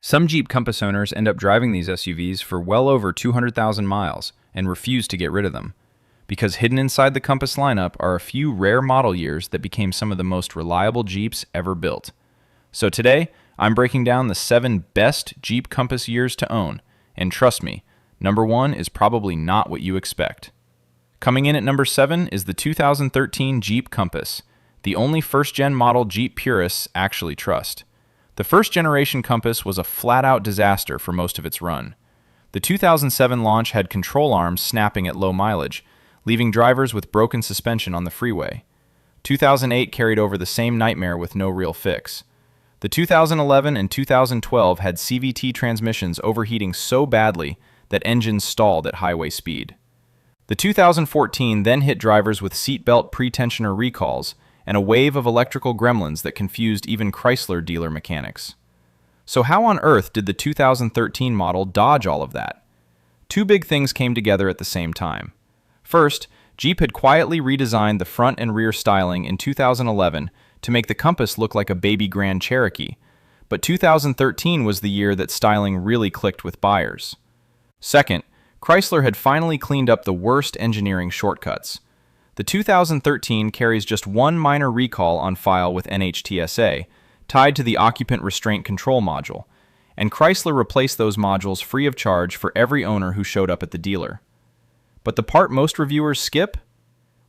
Some Jeep Compass owners end up driving these SUVs for well over 200,000 miles and refuse to get rid of them, because hidden inside the Compass lineup are a few rare model years that became some of the most reliable Jeeps ever built. So today, I'm breaking down the 7 best Jeep Compass years to own, and trust me, number 1 is probably not what you expect. Coming in at number 7 is the 2013 Jeep Compass, the only first-gen model Jeep purists actually trust. The first-generation Compass was a flat-out disaster for most of its run. The 2007 launch had control arms snapping at low mileage, leaving drivers with broken suspension on the freeway. 2008 carried over the same nightmare with no real fix. The 2011 and 2012 had CVT transmissions overheating so badly that engines stalled at highway speed. The 2014 then hit drivers with seatbelt pretensioner recalls and a wave of electrical gremlins that confused even Chrysler dealer mechanics. So how on earth did the 2013 model dodge all of that? Two big things came together at the same time. First, Jeep had quietly redesigned the front and rear styling in 2011 to make the Compass look like a baby Grand Cherokee, but 2013 was the year that styling really clicked with buyers. Second, Chrysler had finally cleaned up the worst engineering shortcuts. The 2013 carries just one minor recall on file with NHTSA, tied to the occupant restraint control module, and Chrysler replaced those modules free of charge for every owner who showed up at the dealer. But the part most reviewers skip?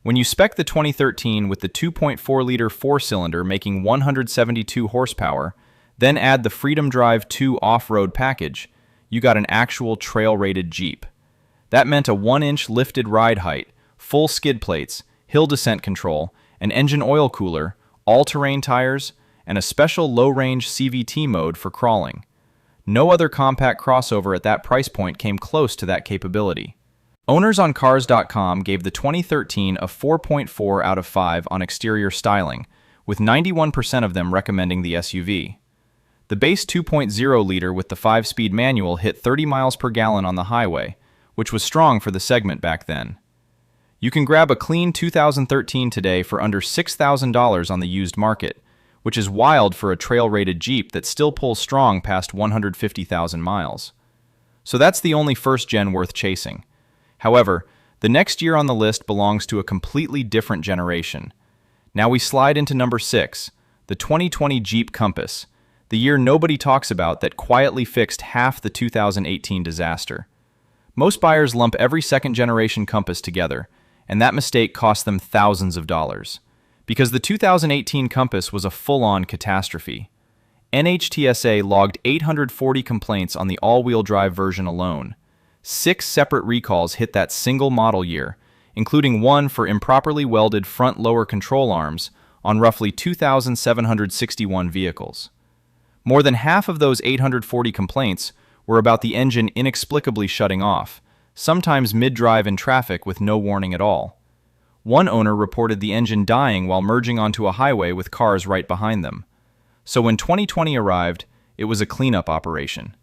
When you spec the 2013 with the 2.4-liter four-cylinder making 172 horsepower, then add the Freedom Drive 2 off-road package, you got an actual trail-rated Jeep. That meant a 1-inch lifted ride height, full skid plates, hill descent control, an engine oil cooler, all-terrain tires, and a special low-range CVT mode for crawling. No other compact crossover at that price point came close to that capability. Owners on Cars.com gave the 2013 a 4.4 out of 5 on exterior styling, with 91% of them recommending the SUV. The base 2.0-liter with the 5-speed manual hit 30 miles per gallon on the highway, which was strong for the segment back then. You can grab a clean 2013 today for under $6,000 on the used market, which is wild for a trail-rated Jeep that still pulls strong past 150,000 miles. So that's the only first-gen worth chasing. However, the next year on the list belongs to a completely different generation. Now we slide into number 6, the 2020 Jeep Compass, the year nobody talks about that quietly fixed half the 2018 disaster. Most buyers lump every second-generation Compass together, and that mistake cost them thousands of dollars, because the 2018 Compass was a full-on catastrophe. NHTSA logged 840 complaints on the all-wheel drive version alone. 6 separate recalls hit that single model year, including one for improperly welded front lower control arms on roughly 2,761 vehicles. More than half of those 840 complaints were about the engine inexplicably shutting off, sometimes mid-drive in traffic with no warning at all. One owner reported the engine dying while merging onto a highway with cars right behind them. So when 2020 arrived, it was a cleanup operation.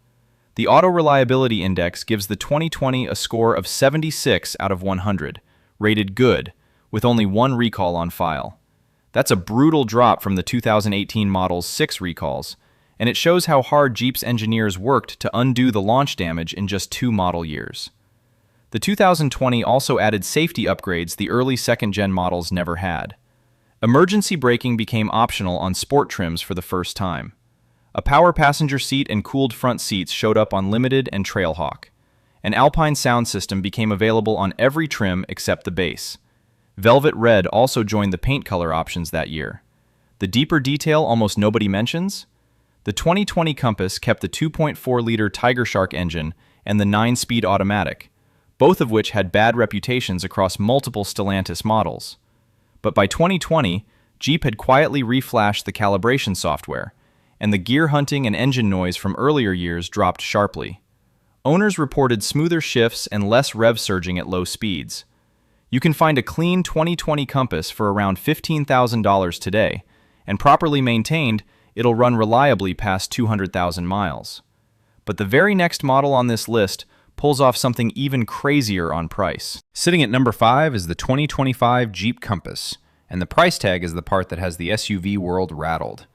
The Auto Reliability Index gives the 2020 a score of 76 out of 100, rated good, with only one recall on file. That's a brutal drop from the 2018 model's 6 recalls, and it shows how hard Jeep's engineers worked to undo the launch damage in just 2 model years. The 2020 also added safety upgrades the early second-gen models never had. Emergency braking became optional on sport trims for the first time. A power passenger seat and cooled front seats showed up on Limited and Trailhawk. An Alpine sound system became available on every trim except the base. Velvet Red also joined the paint color options that year. The deeper detail almost nobody mentions? The 2020 Compass kept the 2.4-liter Tiger Shark engine and the 9-speed automatic, both of which had bad reputations across multiple Stellantis models. But by 2020, Jeep had quietly reflashed the calibration software, and the gear hunting and engine noise from earlier years dropped sharply. Owners reported smoother shifts and less rev surging at low speeds. You can find a clean 2020 Compass for around $15,000 today, and properly maintained, it'll run reliably past 200,000 miles. But the very next model on this list pulls off something even crazier on price. Sitting at number 5 is the 2025 Jeep Compass, and the price tag is the part that has the SUV world rattled.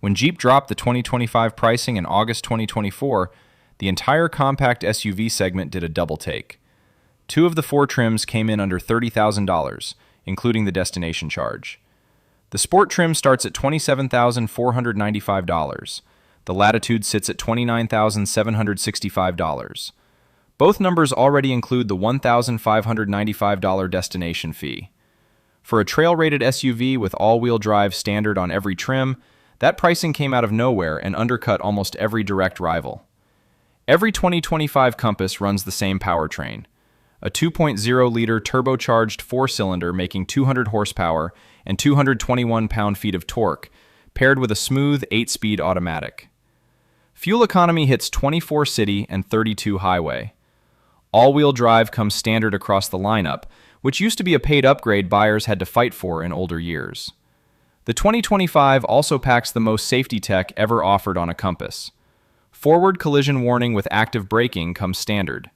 When Jeep dropped the 2025 pricing in August 2024, the entire compact SUV segment did a double take. Two of the four trims came in under $30,000, including the destination charge. The Sport trim starts at $27,495. The Latitude sits at $29,765. Both numbers already include the $1,595 destination fee. For a trail-rated SUV with all-wheel drive standard on every trim, that pricing came out of nowhere and undercut almost every direct rival. Every 2025 Compass runs the same powertrain, a 2.0-liter turbocharged four-cylinder making 200 horsepower and 221 pound-feet of torque, paired with a smooth 8-speed automatic. Fuel economy hits 24 city and 32 highway. All-wheel drive comes standard across the lineup, which used to be a paid upgrade buyers had to fight for in older years. The 2025 also packs the most safety tech ever offered on a Compass. Forward collision warning with active braking comes standard.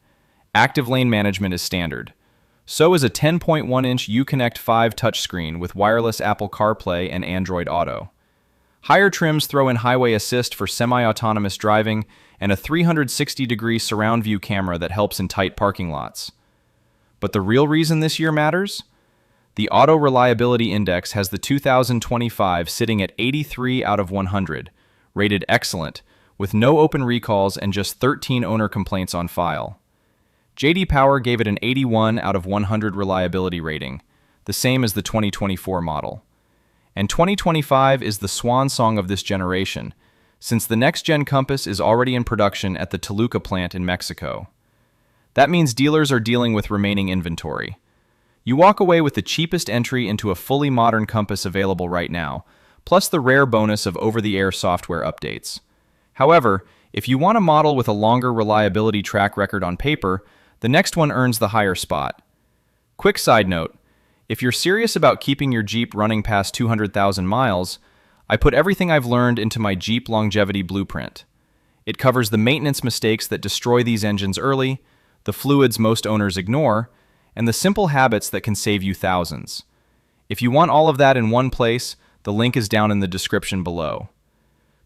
Active lane management is standard. So is a 10.1-inch Uconnect 5 touchscreen with wireless Apple CarPlay and Android Auto. Higher trims throw in highway assist for semi-autonomous driving and a 360-degree surround view camera that helps in tight parking lots. But the real reason this year matters? The Auto Reliability Index has the 2025 sitting at 83 out of 100, rated excellent, with no open recalls and just 13 owner complaints on file. J.D. Power gave it an 81 out of 100 reliability rating, the same as the 2024 model. And 2025 is the swan song of this generation, since the next-gen Compass is already in production at the Toluca plant in Mexico. That means dealers are dealing with remaining inventory. You walk away with the cheapest entry into a fully modern Compass available right now, plus the rare bonus of over-the-air software updates. However, if you want a model with a longer reliability track record on paper, the next one earns the higher spot. Quick side note, if you're serious about keeping your Jeep running past 200,000 miles, I put everything I've learned into my Jeep Longevity Blueprint. It covers the maintenance mistakes that destroy these engines early, the fluids most owners ignore, and the simple habits that can save you thousands. If you want all of that in one place, the link is down in the description below.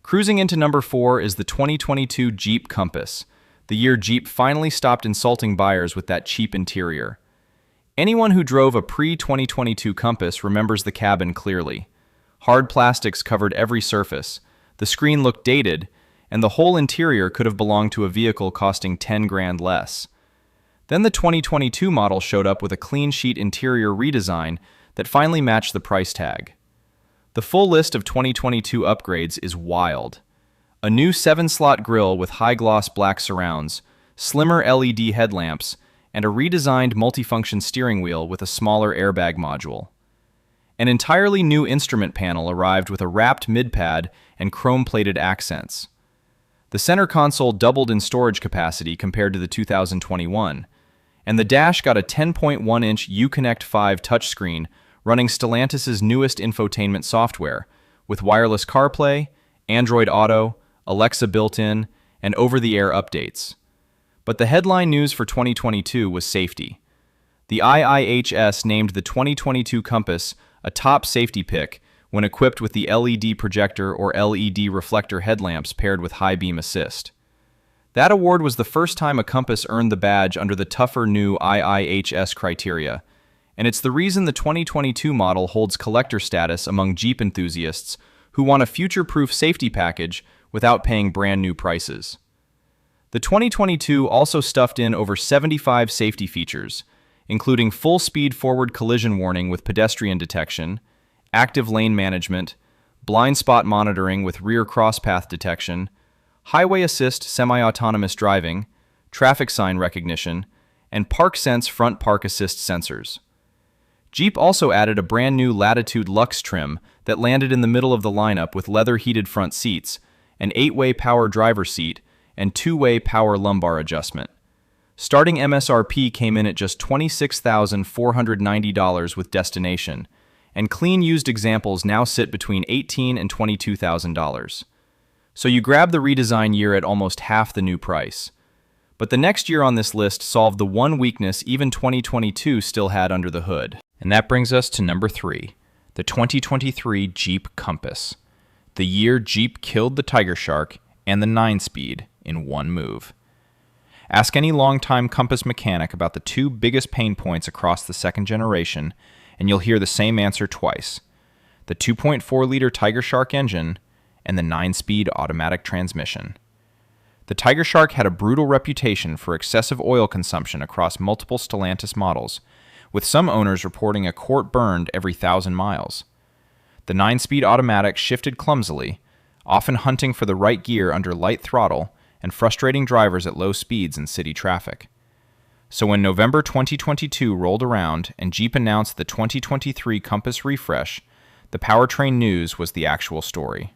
Cruising into number 4 is the 2022 Jeep Compass, the year Jeep finally stopped insulting buyers with that cheap interior. Anyone who drove a pre-2022 Compass remembers the cabin clearly. Hard plastics covered every surface, the screen looked dated, and the whole interior could have belonged to a vehicle costing 10 grand less. Then the 2022 model showed up with a clean sheet interior redesign that finally matched the price tag. The full list of 2022 upgrades is wild. A new 7-slot grille with high-gloss black surrounds, slimmer LED headlamps, and a redesigned multifunction steering wheel with a smaller airbag module. An entirely new instrument panel arrived with a wrapped mid-pad and chrome-plated accents. The center console doubled in storage capacity compared to the 2021, and the dash got a 10.1-inch Uconnect 5 touchscreen running Stellantis' newest infotainment software, with wireless CarPlay, Android Auto, Alexa built-in, and over-the-air updates. But the headline news for 2022 was safety. The IIHS named the 2022 Compass a top safety pick when equipped with the LED projector or LED reflector headlamps paired with high beam assist. That award was the first time a Compass earned the badge under the tougher new IIHS criteria, and it's the reason the 2022 model holds collector status among Jeep enthusiasts who want a future-proof safety package without paying brand new prices. The 2022 also stuffed in over 75 safety features, including full-speed forward collision warning with pedestrian detection, active lane management, blind spot monitoring with rear crosspath detection, highway assist semi-autonomous driving, traffic sign recognition, and ParkSense front park assist sensors. Jeep also added a brand new Latitude Luxe trim that landed in the middle of the lineup with leather-heated front seats, an 8-way power driver seat, and 2-way power lumbar adjustment. Starting MSRP came in at just $26,490 with destination, and clean used examples now sit between $18,000 and $22,000. So you grab the redesign year at almost half the new price. But the next year on this list solved the one weakness even 2022 still had under the hood. And that brings us to number 3, the 2023 Jeep Compass. the year Jeep killed the Tiger Shark and the 9-speed in one move. Ask any longtime Compass mechanic about the two biggest pain points across the second generation, and you'll hear the same answer twice: the 2.4-liter Tiger Shark engine and the 9-speed automatic transmission. The Tiger Shark had a brutal reputation for excessive oil consumption across multiple Stellantis models, with some owners reporting a quart burned every 1,000 miles. The 9-speed automatic shifted clumsily, often hunting for the right gear under light throttle and frustrating drivers at low speeds in city traffic. So when November 2022 rolled around and Jeep announced the 2023 Compass refresh, the powertrain news was the actual story.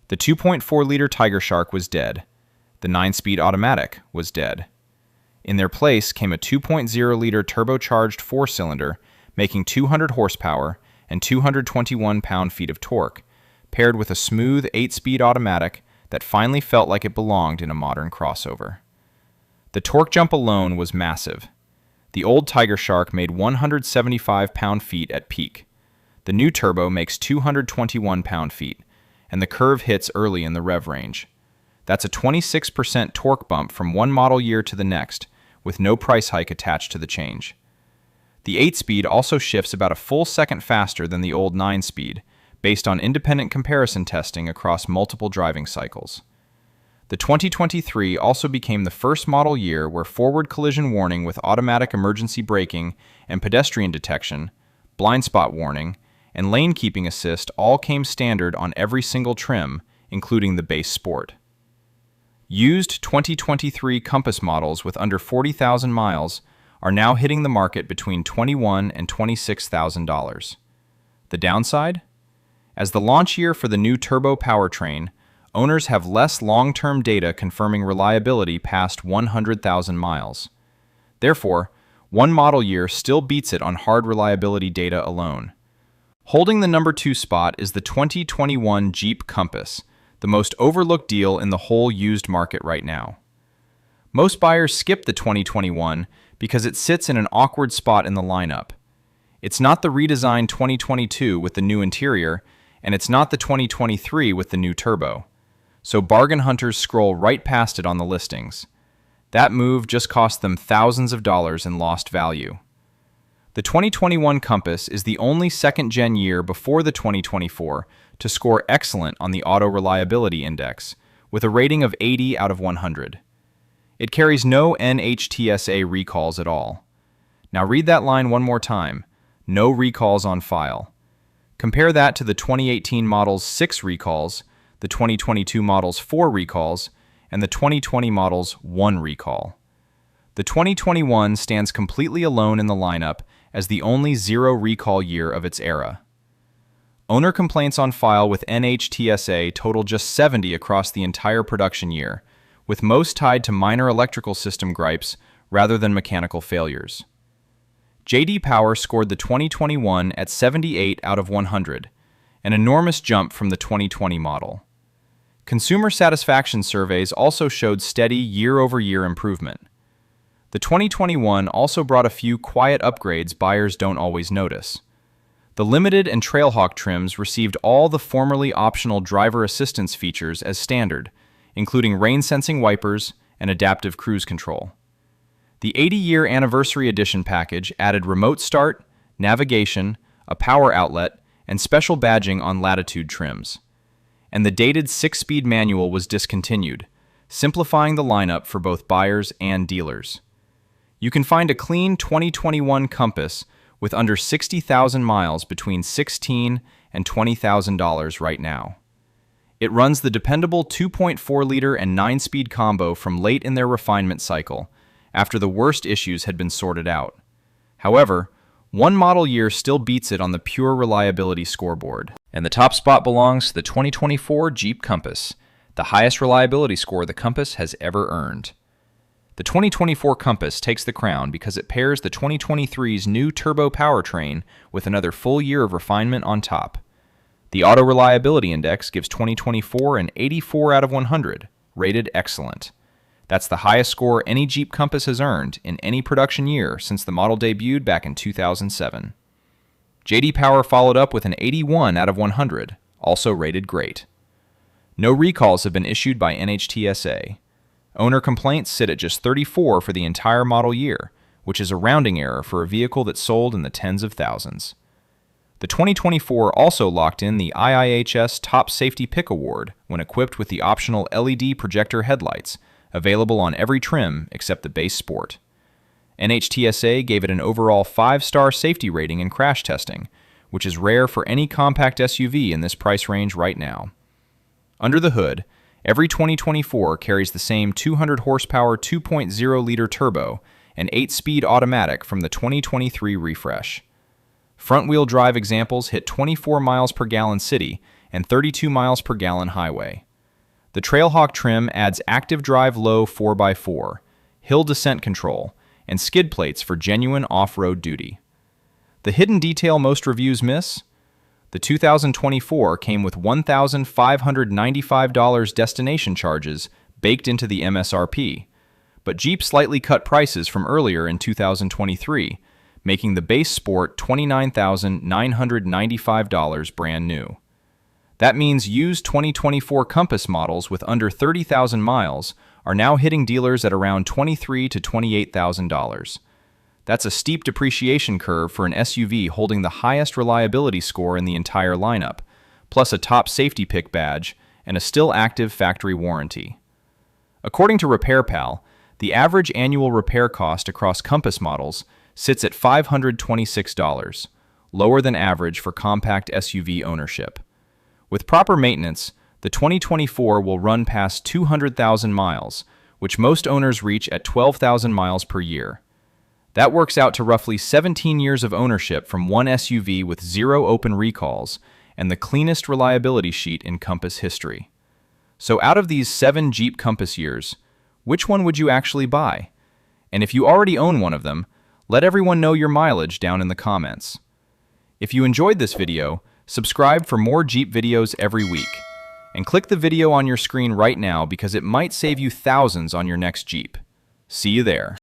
The 2.4-liter Tiger Shark was dead. The 9-speed automatic was dead. In their place came a 2.0-liter turbocharged four-cylinder, making 200 horsepower and 221 pound-feet of torque, paired with a smooth 8-speed automatic that finally felt like it belonged in a modern crossover. The torque jump alone was massive. The old Tiger Shark made 175 pound-feet at peak. The new turbo makes 221 pound-feet, and the curve hits early in the rev range. That's a 26% torque bump from one model year to the next, with no price hike attached to the change. The 8-speed also shifts about a full second faster than the old 9-speed, based on independent comparison testing across multiple driving cycles. The 2023 also became the first model year where forward collision warning with automatic emergency braking and pedestrian detection, blind spot warning, and lane keeping assist all came standard on every single trim, including the base Sport. Used 2023 Compass models with under 40,000 miles are now hitting the market between $21,000 and $26,000. The downside? As the launch year for the new turbo powertrain, owners have less long-term data confirming reliability past 100,000 miles. Therefore, one model year still beats it on hard reliability data alone. Holding the number 2 spot is the 2021 Jeep Compass, the most overlooked deal in the whole used market right now. Most buyers skip the 2021 because it sits in an awkward spot in the lineup. It's not the redesigned 2022 with the new interior, and it's not the 2023 with the new turbo. So bargain hunters scroll right past it on the listings. That move just cost them thousands of dollars in lost value. The 2021 Compass is the only second-gen year before the 2024 to score excellent on the Auto Reliability Index, with a rating of 80 out of 100. It carries no NHTSA recalls at all. Now read that line one more time: no recalls on file. Compare that to the 2018 model's 6 recalls, the 2022 model's 4 recalls, and the 2020 model's 1 recall. The 2021 stands completely alone in the lineup as the only zero recall year of its era. Owner complaints on file with NHTSA total just 70 across the entire production year, with most tied to minor electrical system gripes rather than mechanical failures. J.D. Power scored the 2021 at 78 out of 100, an enormous jump from the 2020 model. Consumer satisfaction surveys also showed steady year-over-year improvement. The 2021 also brought a few quiet upgrades buyers don't always notice. The Limited and Trailhawk trims received all the formerly optional driver assistance features as standard, including rain-sensing wipers and adaptive cruise control. The 80-year anniversary edition package added remote start, navigation, a power outlet, and special badging on Latitude trims. And the dated 6-speed manual was discontinued, simplifying the lineup for both buyers and dealers. You can find a clean 2021 Compass with under 60,000 miles between $16,000 and $20,000 right now. It runs the dependable 2.4-liter and 9-speed combo from late in their refinement cycle, after the worst issues had been sorted out. However, one model year still beats it on the pure reliability scoreboard. And the top spot belongs to the 2024 Jeep Compass, the highest reliability score the Compass has ever earned. The 2024 Compass takes the crown because it pairs the 2023's new turbo powertrain with another full year of refinement on top. The Auto Reliability Index gives 2024 an 84 out of 100, rated excellent. That's the highest score any Jeep Compass has earned in any production year since the model debuted back in 2007. J.D. Power followed up with an 81 out of 100, also rated great. No recalls have been issued by NHTSA. Owner complaints sit at just 34 for the entire model year, which is a rounding error for a vehicle that sold in the tens of thousands. The 2024 also locked in the IIHS Top Safety Pick Award when equipped with the optional LED projector headlights, available on every trim except the base Sport. NHTSA gave it an overall 5-star safety rating in crash testing, which is rare for any compact SUV in this price range right now. Under the hood, every 2024 carries the same 200 horsepower 2.0-liter turbo and 8-speed automatic from the 2023 refresh. Front-wheel drive examples hit 24 miles per gallon city and 32 miles per gallon highway. The Trailhawk trim adds active drive low 4x4, hill descent control, and skid plates for genuine off-road duty. The hidden detail most reviews miss? The 2024 came with $1,595 destination charges baked into the MSRP, but Jeep slightly cut prices from earlier in 2023, making the base Sport $29,995 brand new. That means used 2024 Compass models with under 30,000 miles are now hitting dealers at around $23,000 to $28,000. That's a steep depreciation curve for an SUV holding the highest reliability score in the entire lineup, plus a top safety pick badge and a still active factory warranty. According to RepairPal, the average annual repair cost across Compass models sits at $526, lower than average for compact SUV ownership. With proper maintenance, the 2024 will run past 200,000 miles, which most owners reach at 12,000 miles per year. That works out to roughly 17 years of ownership from one SUV with 0 open recalls and the cleanest reliability sheet in Compass history. So out of these 7 Jeep Compass years, which one would you actually buy? And if you already own one of them, let everyone know your mileage down in the comments. If you enjoyed this video, subscribe for more Jeep videos every week. And click the video on your screen right now because it might save you thousands on your next Jeep. See you there.